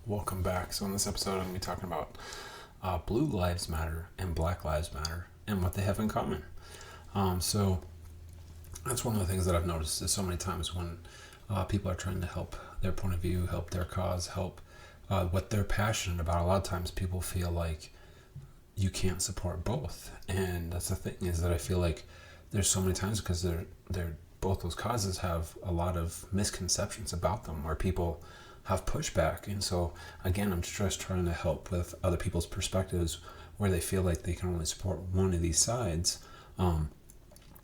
Welcome back. So in this episode, I'm going to be talking about Blue Lives Matter and Black Lives Matter and what they have in common. So that's one of the things that I've noticed is so many times when people are trying to help their point of view, help their cause, help what they're passionate about. A lot of times people feel like you can't support both. And that's the thing, is that I feel like there's so many times because they're both those causes have a lot of misconceptions about them where people have pushback. And so again, I'm just trying to help with other people's perspectives where they feel like they can only support one of these sides. And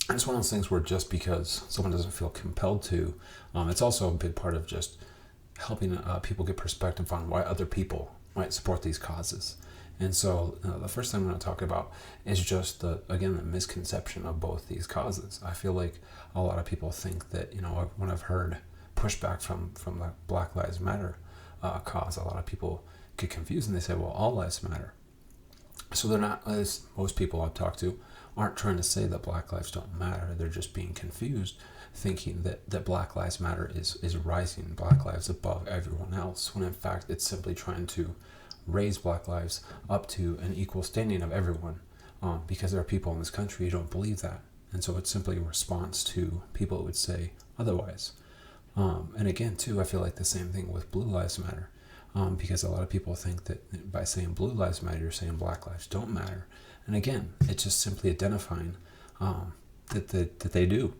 it's one of those things where just because someone doesn't feel compelled to, it's also a big part of just helping people get perspective on why other people might support these causes. And so the first thing I'm going to talk about is just the misconception of both these causes. I feel like a lot of people think that, when I've heard pushback from the Black Lives Matter cause, a lot of people get confused and they say, well, all lives matter. So they're not, as most people I've talked to, aren't trying to say that Black lives don't matter. They're just being confused, thinking that Black Lives Matter is rising Black lives above everyone else, when in fact it's simply trying to raise Black lives up to an equal standing of everyone, because there are people in this country who don't believe that. And so it's simply a response to people who would say otherwise. And again, too, I feel like the same thing with Blue Lives Matter, because a lot of people think that by saying Blue Lives Matter, you're saying Black lives don't matter. And again, it's just simply identifying that they do.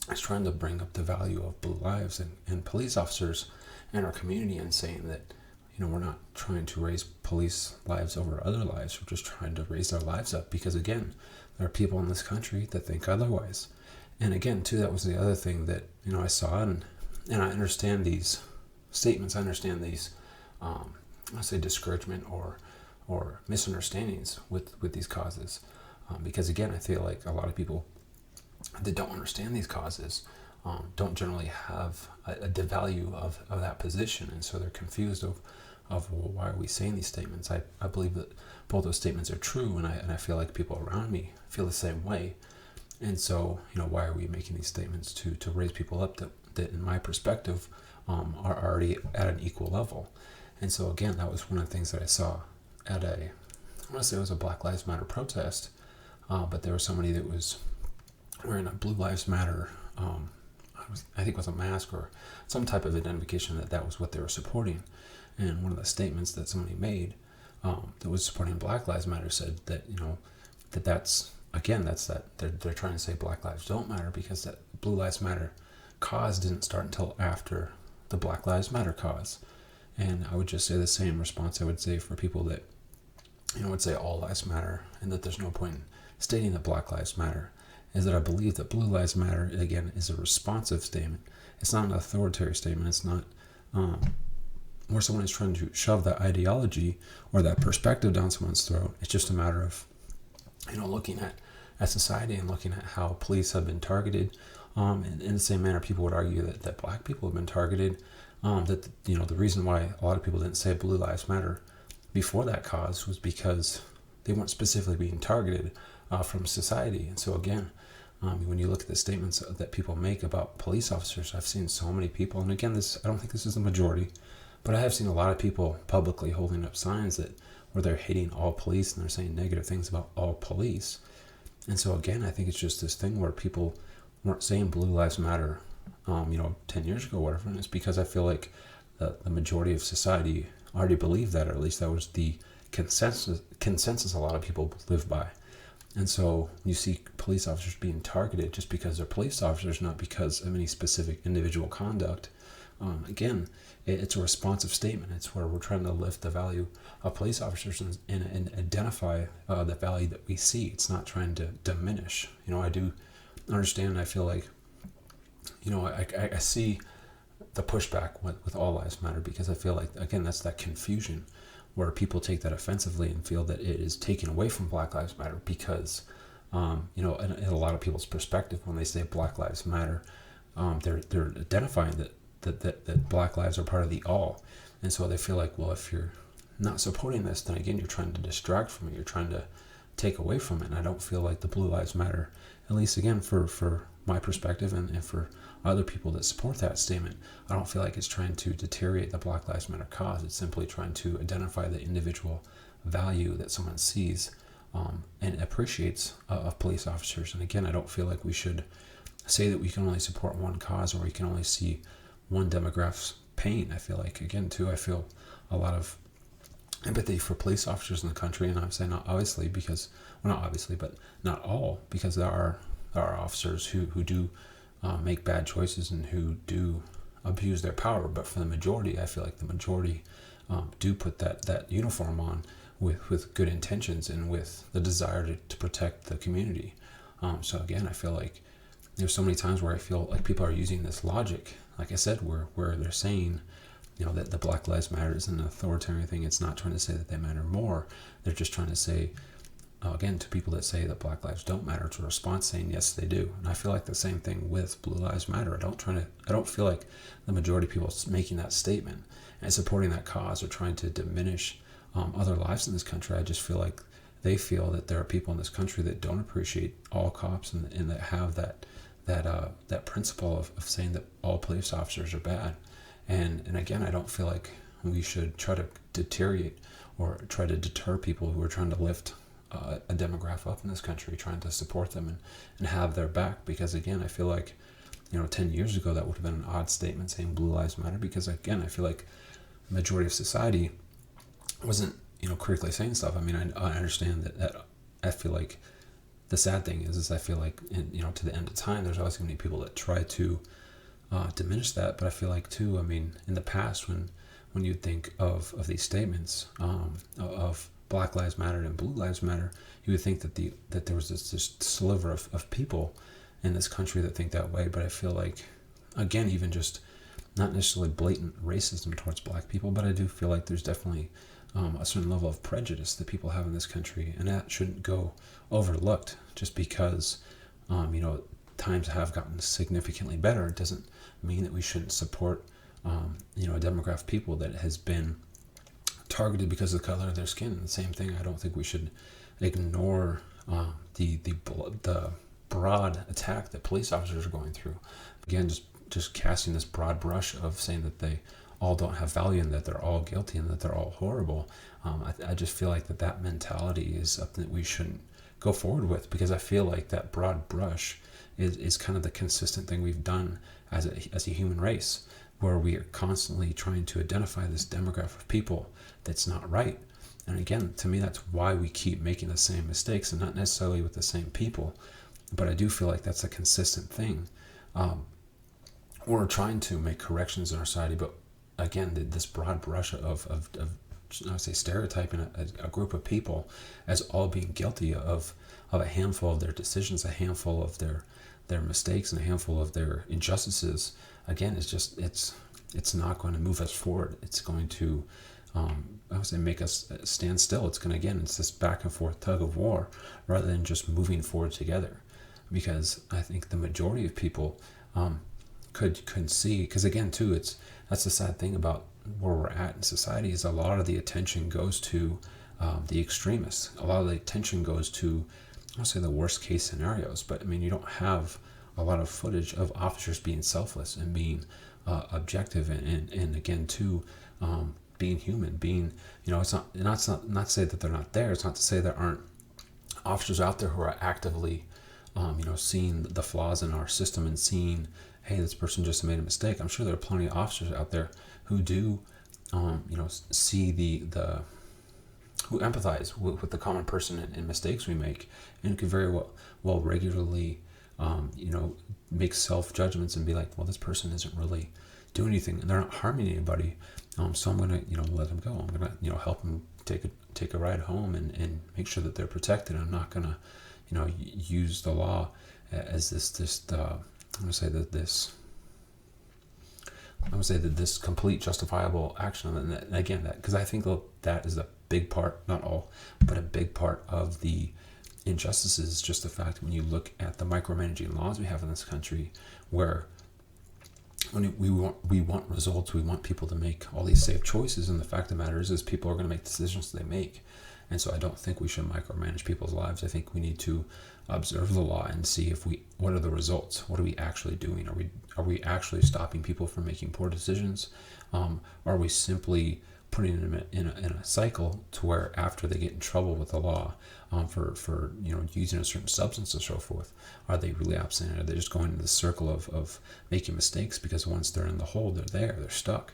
It's trying to bring up the value of blue lives and police officers in our community, and saying that, we're not trying to raise police lives over other lives. We're just trying to raise their lives up, because again, there are people in this country that think otherwise. And again, too, that was the other thing that, I saw, and I understand these statements. I understand these, I say discouragement or misunderstandings with these causes. Because again, I feel like a lot of people that don't understand these causes don't generally have the value of that position. And so they're confused of well, why are we saying these statements? I believe that both those statements are true, and I feel like people around me feel the same way. And so, why are we making these statements to raise people up that in my perspective, are already at an equal level? And so again, that was one of the things that I saw at I want to say it was a Black Lives Matter protest, but there was somebody that was wearing a Blue Lives Matter, I think it was a mask or some type of identification that was what they were supporting. And one of the statements that somebody made that was supporting Black Lives Matter said that, that's that they're trying to say Black lives don't matter, because that Blue Lives Matter cause didn't start until after the Black Lives Matter cause. And I would just say the same response I would say for people that, would say all lives matter, and that there's no point in stating that Black Lives Matter, is that I believe that Blue Lives Matter, again, is a responsive statement. It's not an authoritative statement. It's not where someone is trying to shove that ideology or that perspective down someone's throat. It's just a matter of, looking at society and looking at how police have been targeted. In the same manner, people would argue that Black people have been targeted. The reason why a lot of people didn't say Blue Lives Matter before that cause was because they weren't specifically being targeted from society. And so again, when you look at the statements that people make about police officers, I've seen so many people, and again, I don't think this is the majority, but I have seen a lot of people publicly holding up signs where they're hating all police and they're saying negative things about all police. And so again, I think it's just this thing where people weren't saying Blue Lives Matter 10 years ago, whatever. And it's because I feel like the majority of society already believed that, or at least that was the consensus a lot of people live by. And so you see police officers being targeted just because they're police officers, not because of any specific individual conduct. Again, it's a responsive statement. It's where we're trying to lift the value of police officers and identify the value that we see. It's not trying to diminish. I do understand. I feel like, I see the pushback with all lives matter, because I feel like, again, that's that confusion where people take that offensively and feel that it is taken away from Black Lives Matter, because, in a lot of people's perspective, when they say Black Lives Matter, they're identifying that Black lives are part of the all. And so they feel like, well, if you're not supporting this, then again, you're trying to distract from it. You're trying to take away from it. And I don't feel like the Blue Lives Matter, at least again, for my perspective and for other people that support that statement, I don't feel like it's trying to deteriorate the Black Lives Matter cause. It's simply trying to identify the individual value that someone sees and appreciates of police officers. And again, I don't feel like we should say that we can only support one cause or we can only see one demographic's pain. I feel like, again, too, I feel a lot of empathy for police officers in the country, and I'm saying not obviously because, well, not obviously, but not all, because there are officers who do make bad choices and who do abuse their power. But for the majority, I feel like the majority do put that uniform on with good intentions and with the desire to protect the community. So again, I feel like there's so many times where I feel like people are using this logic, like I said, where they're saying, that the Black Lives Matter isn't an authoritarian thing. It's not trying to say that they matter more. They're just trying to say, again, to people that say that Black lives don't matter, it's a response saying yes, they do. And I feel like the same thing with Blue Lives Matter. I don't feel like the majority of people making that statement and supporting that cause are trying to diminish other lives in this country. I just feel like they feel that there are people in this country that don't appreciate all cops and that have that principle of saying that all police officers are bad. And again, I don't feel like we should try to deteriorate or try to deter people who are trying to lift a demographic up in this country, trying to support them and have their back. Because again, I feel like 10 years ago that would have been an odd statement saying Blue Lives Matter, because again, I feel like the majority of society wasn't critically saying stuff. I mean, I understand that I feel like the sad thing is I feel like to the end of time there's always going to be people that try to diminish that. But I feel like too, I mean, in the past when you think of these statements of Black Lives Matter and Blue Lives Matter, you would think that there was this sliver of people in this country that think that way. But I feel like, again, even just not necessarily blatant racism towards black people, but I do feel like there's definitely a certain level of prejudice that people have in this country, and that shouldn't go overlooked just because times have gotten significantly better. It doesn't mean that we shouldn't support a demographic of people that has been targeted because of the color of their skin. The same thing, I don't think we should ignore the broad attack that police officers are going through. Again, just casting this broad brush of saying that they all don't have value and that they're all guilty and that they're all horrible. I just feel like that mentality is something that we shouldn't go forward with, because I feel like that broad brush is kind of the consistent thing we've done as a human race, where we are constantly trying to identify this demographic of people that's not right. And again, to me, that's why we keep making the same mistakes, and not necessarily with the same people, but I do feel like that's a consistent thing. We're trying to make corrections in our society, but again, this broad brush of I would say stereotyping a group of people as all being guilty of a handful of their decisions, a handful of their mistakes, and a handful of their injustices, again, it's not going to move us forward. It's going to I would say make us stand still. It's this back and forth tug of war rather than just moving forward together. Because I think the majority of people could see, because again too, that's the sad thing about where we're at in society, is a lot of the attention goes to the extremists. A lot of the attention goes to, I would say, the worst case scenarios. But I mean, you don't have a lot of footage of officers being selfless and being objective and again too, being human, being, it's not to say that they're not there. It's not to say there aren't officers out there who are actively seeing the flaws in our system and seeing, hey, this person just made a mistake. I'm sure there are plenty of officers out there who do see who empathize with the common person and mistakes we make, and could very well regularly make self-judgments and be like, well, this person isn't really doing anything and they're not harming anybody, so I'm gonna let them go. I'm gonna help them take a ride home and make sure that they're protected. I'm not gonna use the law as I'm gonna say that this complete justifiable action. And again, because I think that is a big part, not all, but a big part of the injustices is just the fact when you look at the micromanaging laws we have in this country, where when we want results, we want people to make all these safe choices, and the fact of the matter is people are going to make decisions they make. And so I don't think we should micromanage people's lives. I think we need to observe the law and see what are the results. What are we actually doing? Are we actually stopping people from making poor decisions? Are we simply putting them in a cycle to where after they get in trouble with the law for using a certain substance or so forth, are they relapsing? Are they just going into the circle of making mistakes because once they're in the hole, they're stuck?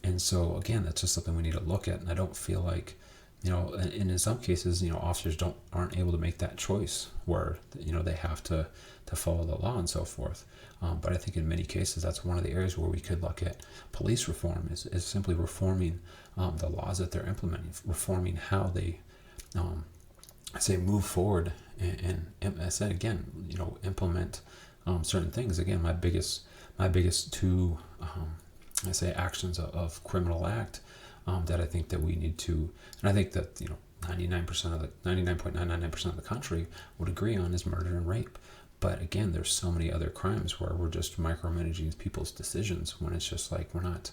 And so again, that's just something we need to look at. And I don't feel like, and in some cases, officers aren't able to make that choice where, they have to follow the law and so forth. But I think in many cases, that's one of the areas where we could look at police reform is simply reforming the laws that they're implementing, reforming how they, move forward and I said again, implement certain things. Again, my biggest two, actions of criminal act that I think that we need to, and I think that 99.999% of the country would agree on is murder and rape. But again, there's so many other crimes where we're just micromanaging people's decisions when it's just like we're not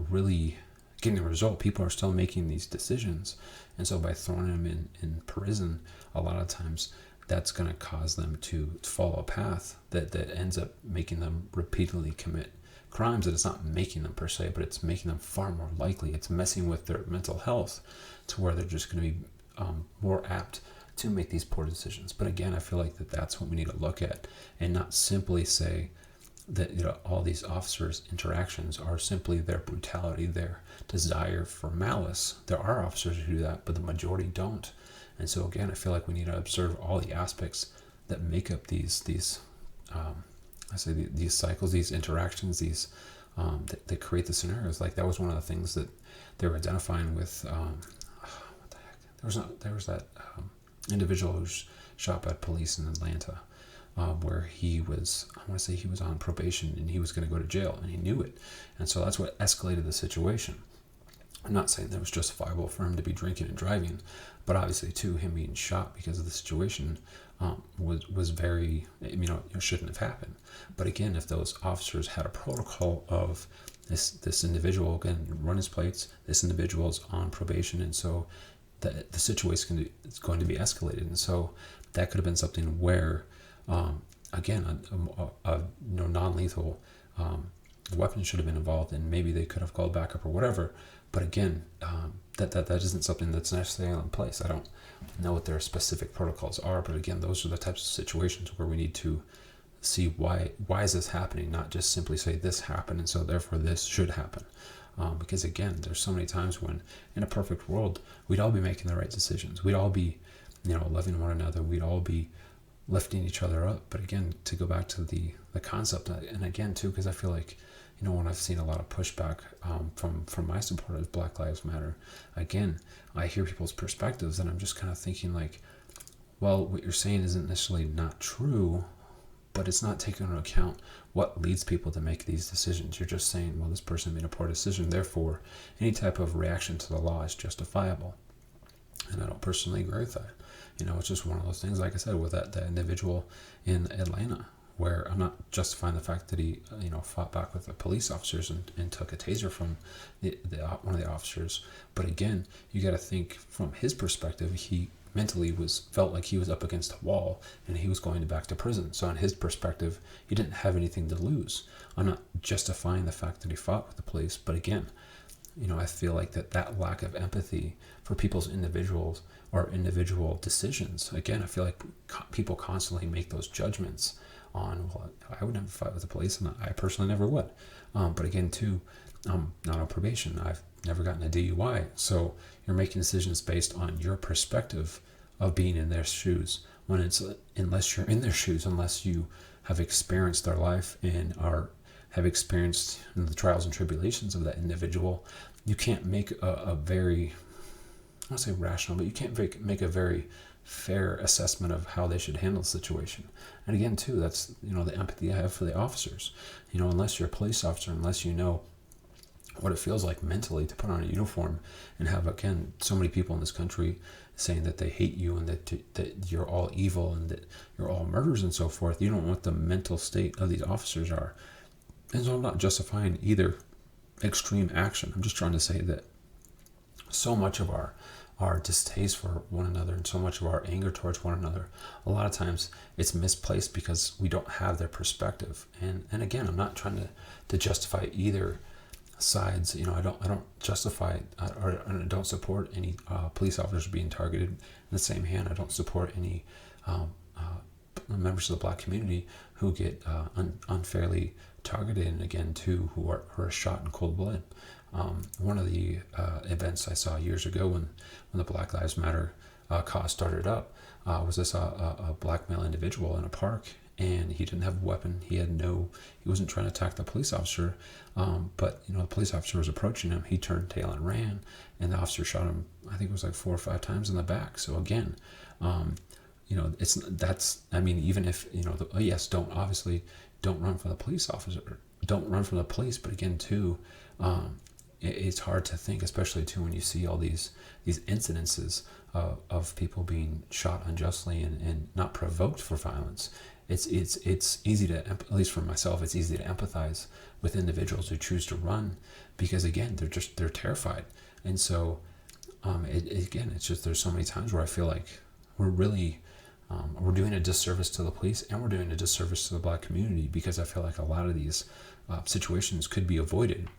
really getting a result. People are still making these decisions, and so by throwing them in prison, a lot of times that's going to cause them to follow a path that ends up making them repeatedly commit crimes. That it's not making them per se, but it's making them far more likely. It's messing with their mental health to where they're just going to be more apt to make these poor decisions. But again, I feel like that's what we need to look at, and not simply say that all these officers' interactions are simply their brutality, their desire for malice. There are officers who do that, but the majority don't. And so again, I feel like we need to observe all the aspects that make up these cycles, these interactions, these that create the scenarios. Like that was one of the things that they were identifying with. What the heck? There was that individual who was shot by police in Atlanta, where he was on probation and he was going to go to jail, and he knew it, and so that's what escalated the situation. I'm not saying that it was justifiable for him to be drinking and driving, but obviously too, him being shot because of the situation was very, it shouldn't have happened. But again, if those officers had a protocol of this individual, again, run his plates, this individual is on probation, and so the situation is going to be escalated. And so that could have been something where, again, a non-lethal weapon should have been involved, and maybe they could have called backup or whatever. But again, that isn't something that's necessarily in place. I don't know what their specific protocols are, but again, those are the types of situations where we need to see why is this happening, not just simply say this happened and so therefore this should happen. Because again, there's so many times when in a perfect world, we'd all be making the right decisions. We'd all be, loving one another. We'd all be lifting each other up. But again, to go back to the concept, and again too, because I feel like, when I've seen a lot of pushback from my supporters, Black Lives Matter, again, I hear people's perspectives, and I'm just kind of thinking like, well, what you're saying isn't necessarily not true, but it's not taking into account what leads people to make these decisions. You're just saying, well, this person made a poor decision, therefore any type of reaction to the law is justifiable. And I don't personally agree with that. It's just one of those things, like I said, with that individual in Atlanta, where I'm not justifying the fact that he, fought back with the police officers and took a taser from one of the officers. But again, you got to think from his perspective, he mentally felt like he was up against a wall and he was going back to prison. So in his perspective, he didn't have anything to lose. I'm not justifying the fact that he fought with the police, but again, I feel like that lack of empathy for people's individual decisions. Again, I feel like people constantly make those judgments on, well, I would never fight with the police, and I personally never would. But again, too, I'm not on probation. I've never gotten a DUI. So you're making decisions based on your perspective of being in their shoes. Unless you're in their shoes, unless you have experienced their life and have experienced the trials and tribulations of that individual, you can't make a very, I won't say rational, but you can't make a very fair assessment of how they should handle the situation. And again, too, that's, the empathy I have for the officers. Unless you're a police officer, unless you know what it feels like mentally to put on a uniform and have, again, so many people in this country saying that they hate you and that you're all evil and that you're all murderers and so forth. You don't know what the mental state of these officers are. And so I'm not justifying either extreme action. I'm just trying to say that so much of our our distaste for one another and so much of our anger towards one another, a lot of times it's misplaced because we don't have their perspective. And again, I'm not trying to justify either sides. I don't justify or I don't support any police officers being targeted. In the same hand, I don't support any members of the Black community who get unfairly targeted, and again too who are shot in cold blood. One of the events I saw years ago when the Black Lives Matter cause started up was this a black male individual in a park, and he didn't have a weapon. He wasn't trying to attack the police officer, but the police officer was approaching him. He turned tail and ran, and the officer shot him, I think it was like 4 or 5 times in the back. So again, even if yes, don't run from the police officer, don't run from the police, but again too, it's hard to think, especially too when you see all these incidences of people being shot unjustly and not provoked for violence. It's easy to, at least for myself, it's easy to empathize with individuals who choose to run because again they're terrified. And so it's just, there's so many times where I feel like we're really we're doing a disservice to the police, and we're doing a disservice to the Black community, because I feel like a lot of these situations could be avoided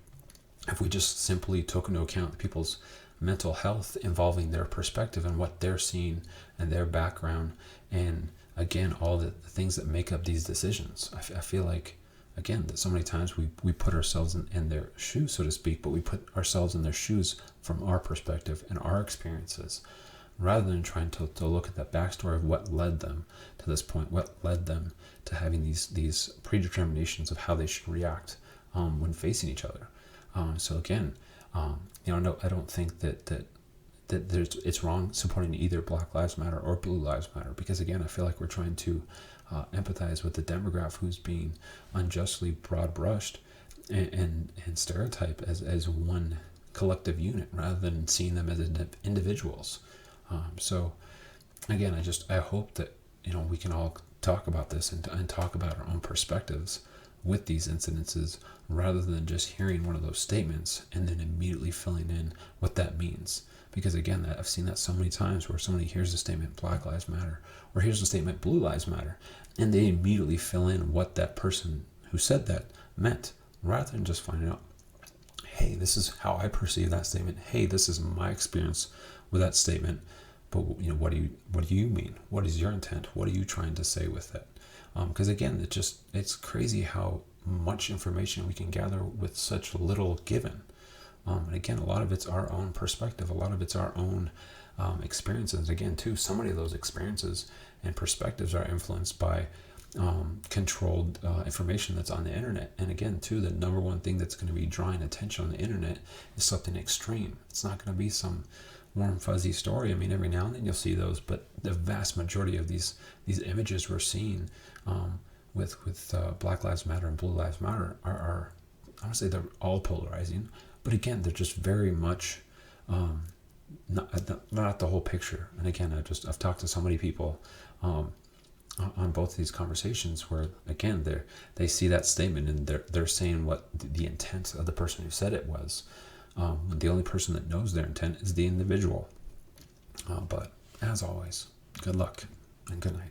if we just simply took into account people's mental health involving their perspective and what they're seeing and their background, and again all the things that make up these decisions. I feel like, again, that so many times we put ourselves in their shoes, so to speak, but we put ourselves in their shoes from our perspective and our experiences, rather than trying to look at that backstory of what led them to this point, what led them to having these predeterminations of how they should react when facing each other. So again, no, I don't think that it's wrong supporting either Black Lives Matter or Blue Lives Matter, because again, I feel like we're trying to empathize with the demographic who's being unjustly broad brushed and stereotyped as one collective unit, rather than seeing them as individuals. So again, I hope that we can all talk about this and talk about our own perspectives with these incidences, rather than just hearing one of those statements and then immediately filling in what that means. Because again, I've seen that so many times where somebody hears the statement Black Lives Matter or hears the statement Blue Lives Matter, and they immediately fill in what that person who said that meant, rather than just finding out, hey, this is how I perceive that statement. Hey, this is my experience with that statement. But what do you mean? What is your intent? What are you trying to say with it? Because again, it's crazy how much information we can gather with such little given. And again, a lot of it's our own perspective. A lot of it's our own experiences. Again, too, so many of those experiences and perspectives are influenced by controlled information that's on the internet. And again, too, the number one thing that's going to be drawing attention on the internet is something extreme. It's not going to be some warm fuzzy story. I mean, every now and then you'll see those, but the vast majority of these images we're seeing with Black Lives Matter and Blue Lives Matter are I don't say they're all polarizing, but again, they're just very much not the whole picture. And again, I've talked to so many people on both of these conversations where again they see that statement and they're saying what the intent of the person who said it was. The only person that knows their intent is the individual. But as always, good luck and good night.